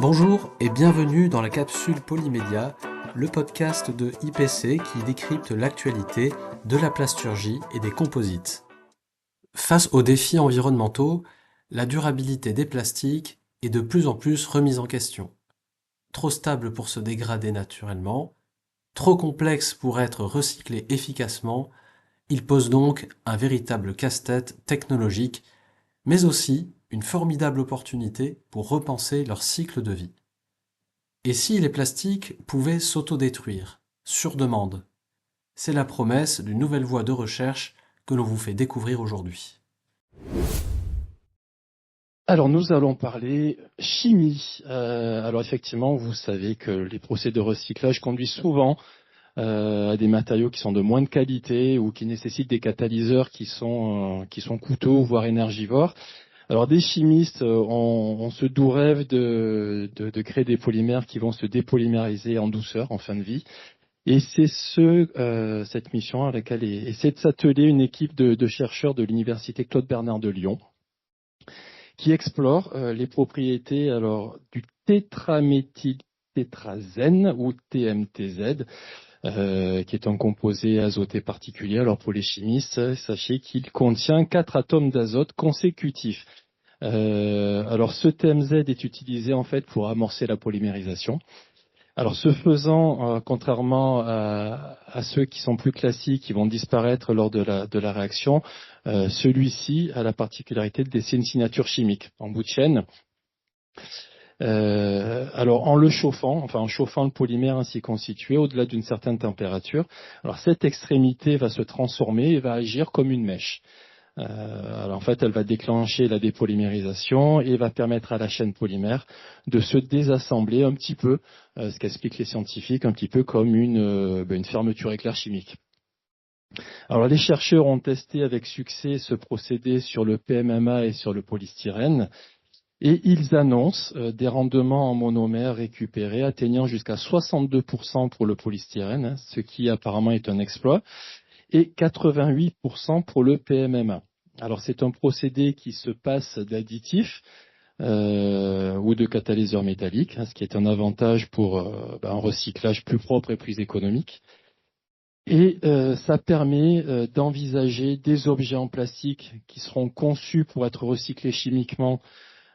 Bonjour et bienvenue dans la capsule Polymédia, le podcast de IPC qui décrypte l'actualité de la plasturgie et des composites. Face aux défis environnementaux, la durabilité des plastiques est de plus en plus remise en question. Trop stable pour se dégrader naturellement, trop complexe pour être recyclé efficacement, il pose donc un véritable casse-tête technologique, mais aussi une formidable opportunité pour repenser leur cycle de vie. Et si les plastiques pouvaient s'autodétruire, sur demande? C'est la promesse d'une nouvelle voie de recherche que l'on vous fait découvrir aujourd'hui. Alors nous allons parler chimie. Alors effectivement, vous savez que les procédés de recyclage conduisent souvent à des matériaux qui sont de moins de qualité ou qui nécessitent des catalyseurs qui sont coûteux, voire énergivores. Alors des chimistes ont ce doux rêve de créer des polymères qui vont se dépolymériser en douceur en fin de vie. Et c'est cette mission à laquelle essaie de s'atteler une équipe de chercheurs de l'université Claude Bernard de Lyon, qui explore les propriétés du tétraméthyltétrazène ou TMTZ, qui est un composé azoté particulier. Alors pour les chimistes, sachez qu'il contient 4 atomes d'azote consécutifs. Alors ce TMZ est utilisé en fait pour amorcer la polymérisation. Alors ce faisant, contrairement à ceux qui sont plus classiques, qui vont disparaître lors de la réaction, celui-ci a la particularité de laisser une signature chimique en bout de chaîne. Alors en chauffant le polymère ainsi constitué au-delà d'une certaine température, alors cette extrémité va se transformer et va agir comme une mèche. Alors en fait, elle va déclencher la dépolymérisation et va permettre à la chaîne polymère de se désassembler un petit peu, ce qu'expliquent les scientifiques, un petit peu comme une fermeture éclair chimique. Alors les chercheurs ont testé avec succès ce procédé sur le PMMA et sur le polystyrène, et ils annoncent des rendements en monomère récupérés atteignant jusqu'à 62% pour le polystyrène, ce qui apparemment est un exploit, et 88% pour le PMMA. Alors c'est un procédé qui se passe d'additifs ou de catalyseurs métalliques, ce qui est un avantage pour un recyclage plus propre et plus économique. Et ça permet d'envisager des objets en plastique qui seront conçus pour être recyclés chimiquement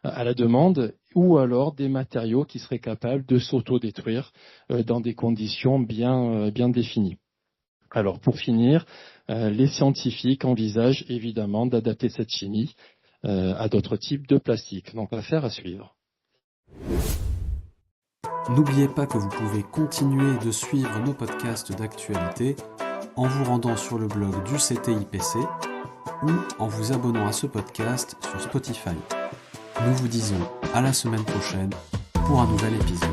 à la demande, ou alors des matériaux qui seraient capables de s'autodétruire dans des conditions bien définies. Alors pour finir, les scientifiques envisagent évidemment d'adapter cette chimie à d'autres types de plastiques. Donc affaire à suivre. N'oubliez pas que vous pouvez continuer de suivre nos podcasts d'actualité en vous rendant sur le blog du CTIPC ou en vous abonnant à ce podcast sur Spotify. Nous vous disons à la semaine prochaine pour un nouvel épisode.